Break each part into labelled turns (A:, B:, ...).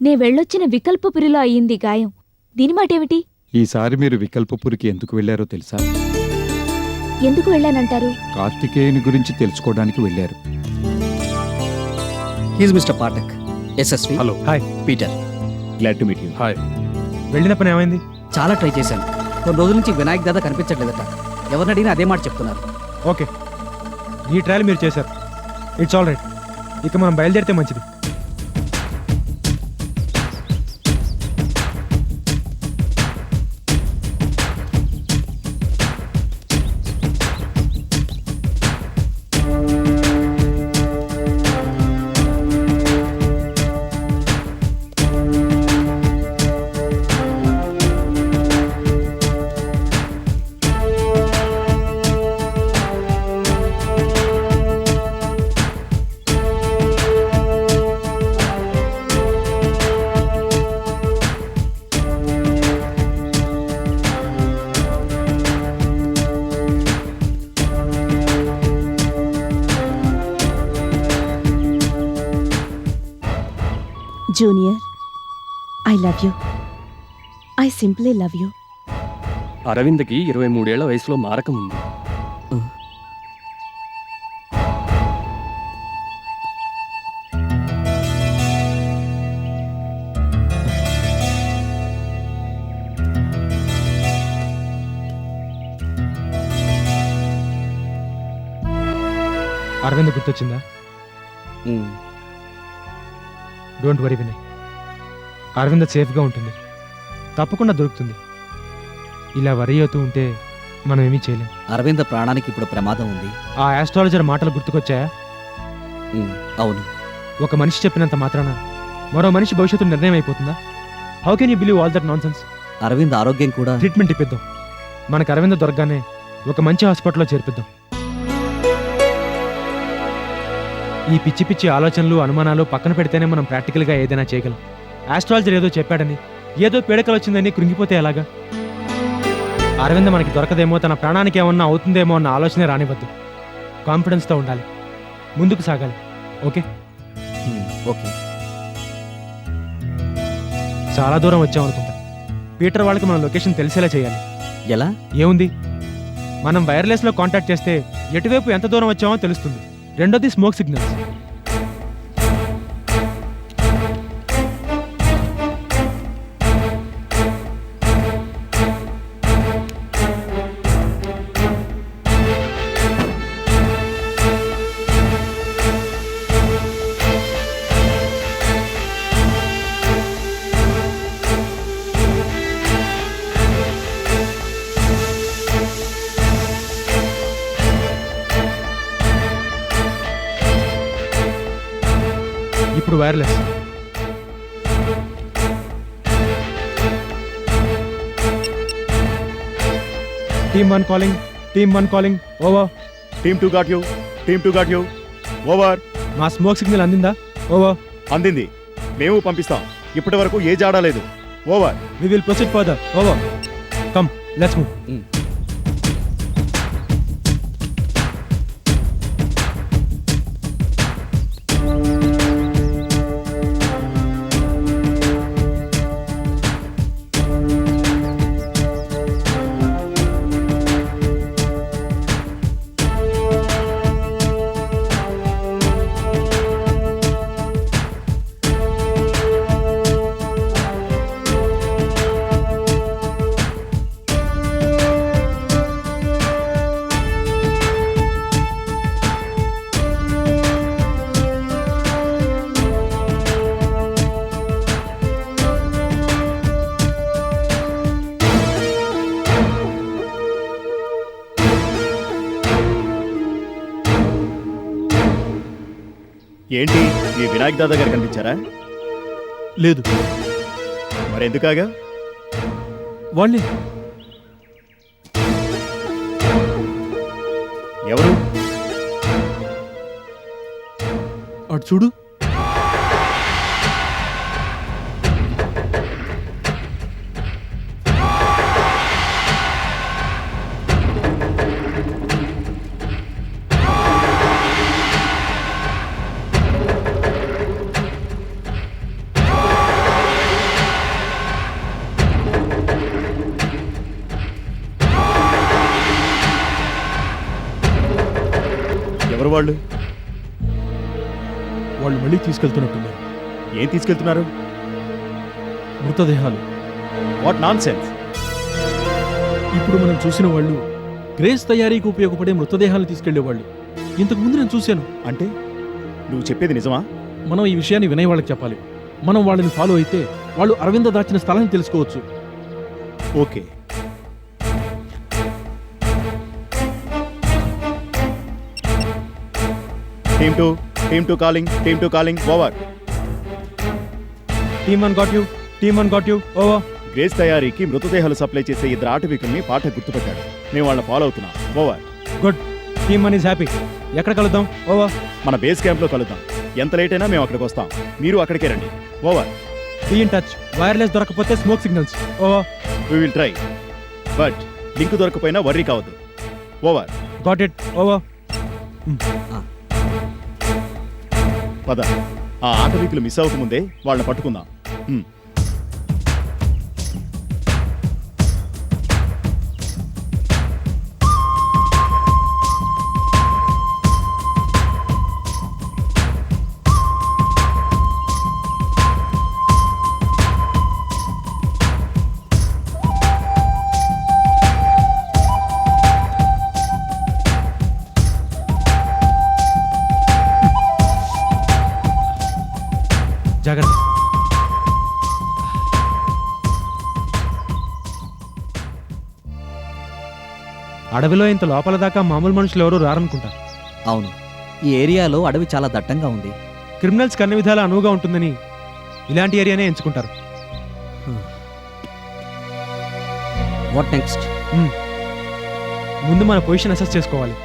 A: నే వెళ్ళొచ్చిన వికల్పపురిలో అయ్యింది గాయం. దీని మాటేమిటి?
B: ఈసారి మీరు వికల్పపురికి ఎందుకు వెళ్లారో తెలుసా?
A: ఎందుకు వెళ్ళానంటారు?
B: కార్తికేయుని గురించి తెలుసుకోవడానికి వెళ్ళారు.
C: He's mister Pathak, SSV.
D: Hello. Hi.
C: Peter.
B: Glad to meet you.
D: Hi. వెళ్ళిన పని ఏమైంది?
C: చాలా ట్రై చేశాను. కొన్ని రోజుల నుంచి వినాయక్ దాదా కనిపించట్లేదట. ఎవరిని అడిగినా అదే మాట చెప్తున్నారు.
D: ఓకే, ఈ ట్రయల్ మీరు చేశారు. It's all right. ఇక మనం బయలుదేరితే మంచిది.
A: Junior, I love you. I simply love you.
E: అరవింద్కి 23 ఏళ్ల వయసులో మారకం ఉంది.
D: అరవింద్ గుర్తొచ్చిందా? డోంట్ వరీ వినయ్, అరవింద సేఫ్గా ఉంటుంది, తప్పకుండా దొరుకుతుంది. ఇలా వరీ అవుతూ ఉంటే మనం ఏమీ చేయలేం.
C: అరవింద ప్రాణానికి ఇప్పుడు ప్రమాదం ఉంది.
D: ఆ ఆస్ట్రాలజర్ మాటలు గుర్తుకొచ్చాయా?
C: అవును.
D: ఒక మనిషి చెప్పినంత మాత్రాన మరో మనిషి భవిష్యత్తు నిర్ణయం అయిపోతుందా? How can you believe all that nonsense?
C: Arvind ఆరోగ్యం కూడా.
D: ట్రీట్మెంట్ ఇప్పిద్దాం. మనకు అరవింద దొరకగానే ఒక మంచి హాస్పిటల్లో చేర్పిద్దాం. ఈ పిచ్చి పిచ్చి ఆలోచనలు అనుమానాలు పక్కన పెడితేనే మనం ప్రాక్టికల్గా ఏదైనా చేయగలం. ఆస్ట్రాలజర్ ఏదో చెప్పాడని, ఏదో పీడకలు వచ్చిందని కృంగిపోతే ఎలాగా? అరవింద మనకి దొరకదేమో, తన ప్రాణానికి ఏమన్నా అవుతుందేమో అన్న ఆలోచనే రానివద్దు. కాన్ఫిడెన్స్తో ఉండాలి, ముందుకు సాగాలి. ఓకే?
C: ఓకే.
D: చాలా దూరం వచ్చామనుకుంటా. పీటర్ వాళ్ళకి మన లొకేషన్ తెలిసేలా చేయాలి.
C: ఎలా?
D: ఏముంది, మనం వైర్లెస్లో కాంటాక్ట్ చేస్తే ఎటువైపు ఎంత దూరం వచ్చామో తెలుస్తుంది. రెండోది స్మోక్ సిగ్నల్స్. ఇప్పుడు wireless. Team 1 calling. Team 1 calling. Over.
F: Team 2 got you. Team 2 got you. Over.
D: మా స్మోక్ సిగ్నల్ అందిందా? ఓవర్.
F: అందింది. మేము పంపిస్తాం. ఇప్పటి వరకు ఏ జాడా లేదు. Over.
D: We will proceed further. Over. Come, let's move.
F: ఏంటి, ఈ వినాయక్ దాదా గారు కనిపించారా?
D: లేదు.
F: మరెందుకాగా?
D: వాళ్ళే.
F: ఎవరు?
D: అటు చూడు.
F: వాళ్ళు?
G: వాళ్ళు మళ్ళీ తీసుకెళ్తున్నట్టున్నారు.
F: ఏం తీసుకెళ్తున్నారు?
G: మృతదేహాలు.
F: What non sense!
G: ఇప్పుడు మనం చూసిన వాళ్ళు గ్రేస్ తయారీకి ఉపయోగపడే మృతదేహాలు తీసుకెళ్లేవాళ్ళు. ఇంతకు ముందు నేను చూశాను.
F: అంటే నువ్వు చెప్పేది నిజమా?
G: మనం ఈ విషయాన్ని వినయ్ వాళ్ళకి చెప్పాలి. మనం వాళ్ళని ఫాలో అయితే వాళ్ళు అరవింద దాచిన స్థలాన్ని తెలుసుకోవచ్చు.
F: Okay. Team two calling over.
D: Team one got you over.
F: Grace తయారీకి మృతదేహాలు సప్లై చేసే ఇద్దరు ఆటవికుల్ని పాఠక్ గుర్తుపెట్టాడు. మేము వాళ్ళని ఫాలో అవుతున్నాం. Over.
D: Good. Team one is happy. ఎక్కడ కలుద్దాం? ఓవర్.
F: మన బేస్ క్యాంప్ లో కలుద్దాం. ఎంత లేట్ అయినా మేము అక్కడికి వస్తాం. మీరు అక్కడికే రండి. Over.
D: Be in touch. Wireless దొరకపోతే smoke signals. Over.
F: We will try, but link దొరకపోయినా వర్రీ కావద్దు. ఓవర్.
D: Got it. ఓవర్.
F: పద, ఆ ఆటవికులు మిస్ అవ్వకముందే వాళ్ళని పట్టుకుందాం.
D: జాగ్రత్త. అడవిలో ఇంత లోపల దాకా మామూలు మనుషులు ఎవరు రారనుకుంటా.
C: అవును, ఈ ఏరియాలో అడవి చాలా దట్టంగా ఉంది.
D: క్రిమినల్స్ అన్ని విధాలా అనువుగా ఉంటుందని ఇలాంటి ఏరియానే ఎంచుకుంటారు.
C: What next?
D: ముందు మన పొజిషన్ అసెస్ చేసుకోవాలి.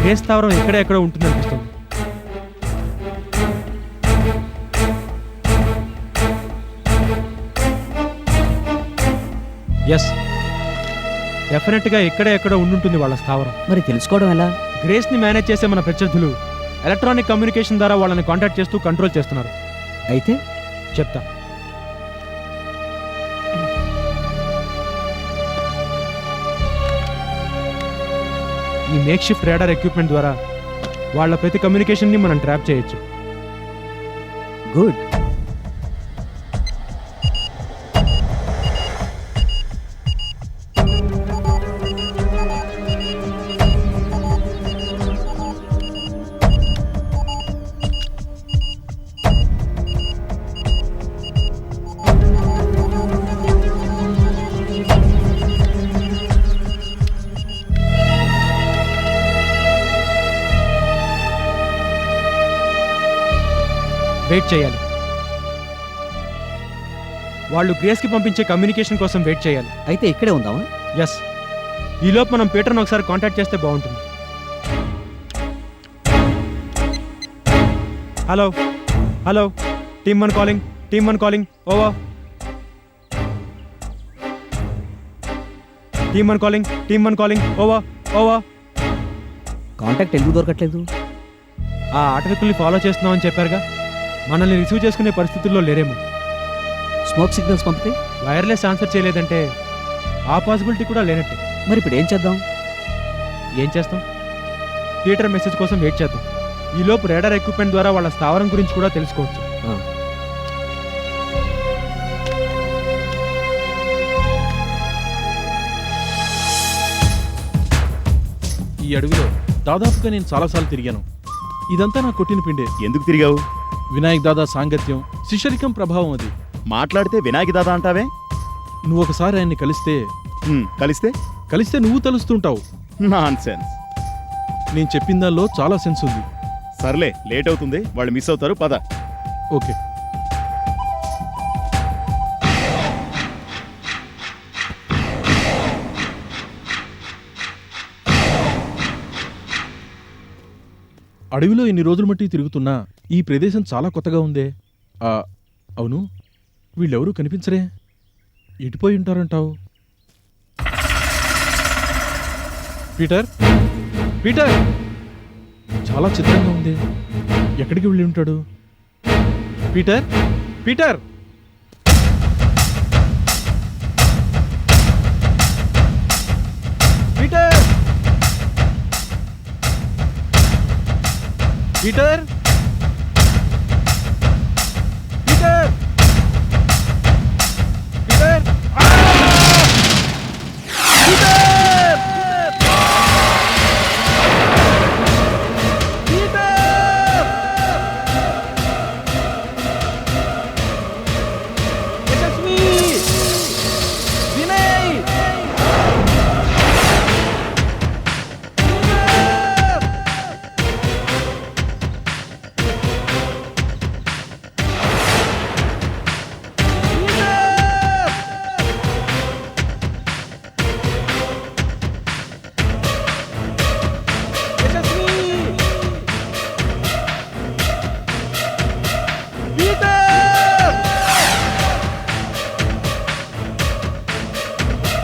D: గ్రేస్ స్థావరం ఎక్కడెక్కడ ఉంటుంది అనిపిస్తుంది. ఎస్, డెఫినెట్గా ఎక్కడెక్కడ ఉండుంటుంది వాళ్ళ స్థావరం.
C: మరి తెలుసుకోవడం ఎలా?
D: గ్రేస్ని మేనేజ్ చేసే మన ప్రత్యర్థులు ఎలక్ట్రానిక్ కమ్యూనికేషన్ ద్వారా వాళ్ళని కాంటాక్ట్ చేస్తూ కంట్రోల్ చేస్తున్నారు.
C: అయితే
D: చెప్తా. ఈ మేక్ షిఫ్ట్ రేడార్ ఎక్విప్మెంట్ ద్వారా వాళ్ళ ప్రతి కమ్యూనికేషన్ని మనం ట్రాప్ చేయొచ్చు.
C: గుడ్.
D: వెయిట్ చేయాలి. వాళ్ళు గ్రేస్కి పంపించే కమ్యూనికేషన్ కోసం వెయిట్ చేయాలి.
C: అయితే ఇక్కడే ఉందామా?
D: ఎస్. ఈలోపు మనం పీటర్ని ఒకసారి కాంటాక్ట్ చేస్తే బాగుంటుంది. Hello hello, team one calling over. Team one calling over.
C: Contact ఎందుకు దొరకట్లేదు?
D: ఆ ఆటవికుల్ని ఫాలో చేస్తున్నామని చెప్పారుగా, మనల్ని రిసీవ్ చేసుకునే పరిస్థితుల్లో లేరేమో.
C: స్మోక్ సిగ్నల్స్ పంపితే?
D: వైర్లెస్ ఆన్సర్ చేయలేదంటే ఆ పాసిబిలిటీ కూడా లేనట్టే.
C: మరి ఇప్పుడు ఏం చేద్దాం?
D: ఏం చేస్తాం? పీటర్ మెసేజ్ కోసం వెయిట్ చేద్దాం. ఈలోపు రేడార్ ఎక్విప్మెంట్ ద్వారా వాళ్ళ స్థావరం గురించి కూడా తెలుసుకోవచ్చు.
G: ఈ అడవిలో దాదాపుగా నేను చాలాసార్లు తిరిగాను. ఇదంతా నా కొట్టిన పిండే.
F: ఎందుకు తిరిగావు?
G: వినాయక్ దాదా సాంగత్యం, శిష్యరికం ప్రభావం అది.
F: మాట్లాడితే వినాయక్ దాదా అంటావే?
G: నువ్వు ఒకసారి ఆయన్ని కలిస్తే నువ్వు తెలుస్తుంటావు.
F: Non sense.
G: నేను చెప్పిన దానిలో చాలా సెన్స్ ఉంది.
F: సర్లే, లేట్ అవుతుంది, వాళ్ళు మిస్ అవుతారు. పద.
G: ఓకే. అడవిలో ఎన్ని రోజులు మట్టి తిరుగుతున్నా ఈ ప్రదేశం చాలా కొత్తగా ఉందే. అవును, వీళ్ళెవరూ కనిపించరే. ఎటుపోయి ఉంటారంటావు? పీటర్, చాలా చిత్రంగా ఉంది. ఎక్కడికి వెళ్ళి ఉంటాడు? Peter Peter Peter Peter Peter Peter Yashasvi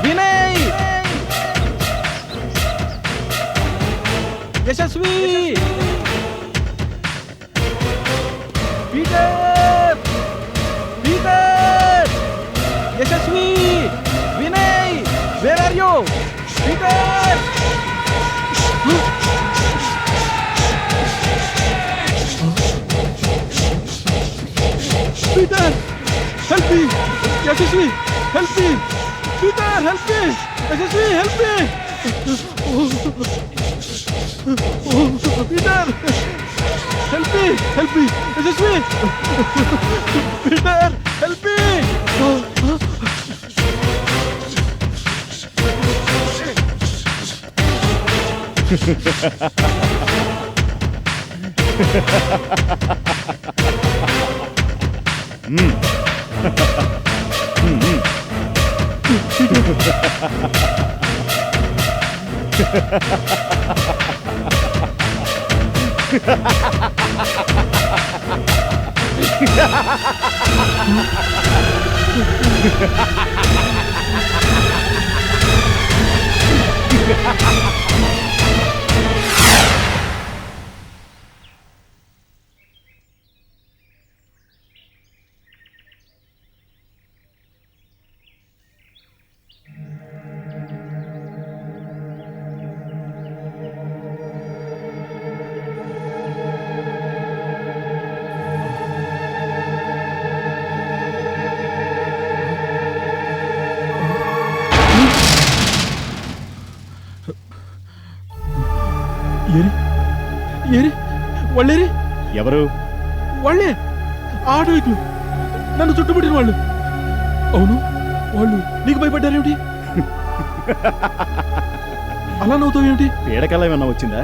G: Vinay Yashasvi Peter Peter Yashasvi Vinay where are you Peter Peter help me Yashasvi help me Peter help me Yashasvi help me Peter! Help me! Help me! Yashasvi! Peter! Help me! ఏరి వాళ్ళేరి
F: ఎవరు?
G: వాళ్ళే ఆటోయికులు నన్ను చుట్టుముట్టిన వాళ్ళు. అవును, వాళ్ళు నీకు భయపడ్డారేమిటి? అలా నవ్వుతావేమిటి?
F: పీడకల ఏమన్నా వచ్చిందా?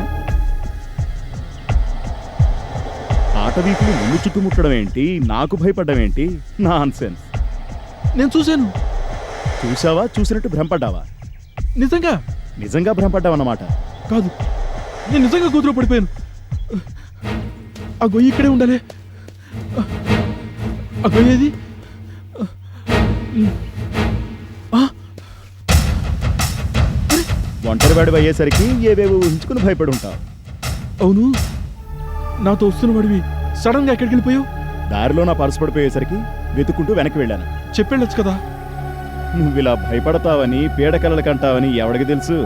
F: ఆటవీకులు నిన్ను చుట్టుముట్టడం ఏంటి, నాకు భయపడ్డం ఏంటి? నాన్సెన్స్.
G: నేను చూశాను.
F: చూసావా? చూసినట్టు భ్రమపడ్డావా?
G: నిజంగా
F: నిజంగా భ్రమపడ్డావన్నమాట.
G: కాదు, నేను నిజంగా కూతురు పడిపోయాను. ఆ గొయ్యి ఇక్కడే ఉండాలి. ఆ గొయ్యేది?
F: ఒంటరివాడి అయ్యేసరికి ఏవేవో ఊహించుకుని భయపడి ఉంటావు.
G: అవును, నాతో వస్తున్న వాడివి సడన్ గా ఎక్కడికి వెళ్ళిపోయావు?
F: దారిలో నా పర్సు పడిపోయేసరికి వెతుక్కుంటూ వెనక్కి వెళ్ళాను.
G: చెప్పెళ్ళొచ్చు కదా.
F: నువ్వు ఇలా భయపడతావని, పీడకలలు కంటావని ఎవడికి తెలుసు?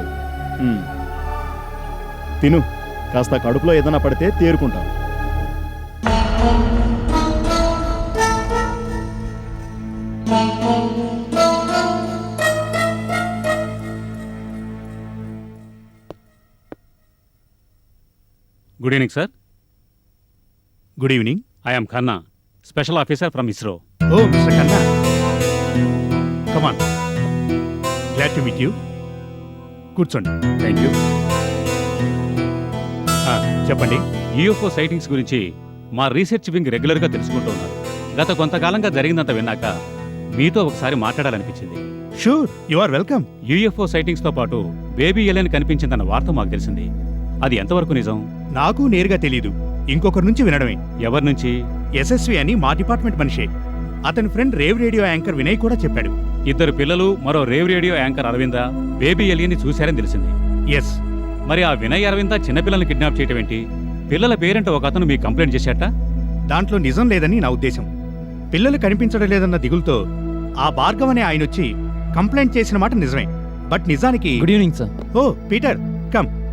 F: తిను, కాస్త కడుపులో ఏదైనా పడితే తేరుకుంటావు.
H: Good evening sir.
I: Good evening.
H: I am Khanna, special officer from ISRO.
I: Oh mister Khanna, come on. Glad to meet you. కూర్చోండి.
H: Thank you.
I: చెప్పండి.
H: యూఎఫ్ఓ సైటింగ్స్ గురించి మా రీసెర్చ్ వింగ్ రెగ్యులర్గా తెలుసుకుంటూ ఉన్నారు. గత కొంతకాలంగా జరిగిందంత విన్నాక మీతో ఒకసారి మాట్లాడాలనిపించింది.
I: Sure, you are welcome.
H: UFO సైటింగ్స్తో పాటు బేబీ ఎలియన్ కనిపించిందన్న వార్త మాకు తెలిసింది. అది ఎంతవరకు నిజం?
I: నాకు నేరుగా తెలీదు, ఇంకొకరి నుంచి వినడమే.
H: ఎవరి నుంచి?
I: యశస్వి అని మా డిపార్ట్మెంట్ మనిషే. అతని friend rave radio anchor Vinay కూడా చెప్పాడు.
H: 2 పిల్లలు, మరో rave radio anchor Aravinda baby ఎలియన్ని చూశారని తెలిసింది.
I: ఎస్.
H: మరి ఆ వినయ్ అరవింద చిన్నపిల్లల్ని కిడ్నాప్ చేయటం ఏంటి? పిల్లల పేరెంట్ ఒక అతను మీకు కంప్లైంట్ చేశాట.
I: దాంట్లో నిజం లేదని నా ఉద్దేశం. పిల్లలు కనిపించడం లేదన్న దిగులుతో ఆ భార్గవ్ అనే ఆయన వచ్చి కంప్లైంట్ చేసిన మాట నిజమే. బట్ నిజానికి
C: గుడ్ ఈవినింగ్ సార్.
I: ఓ పీటర్, కమ్.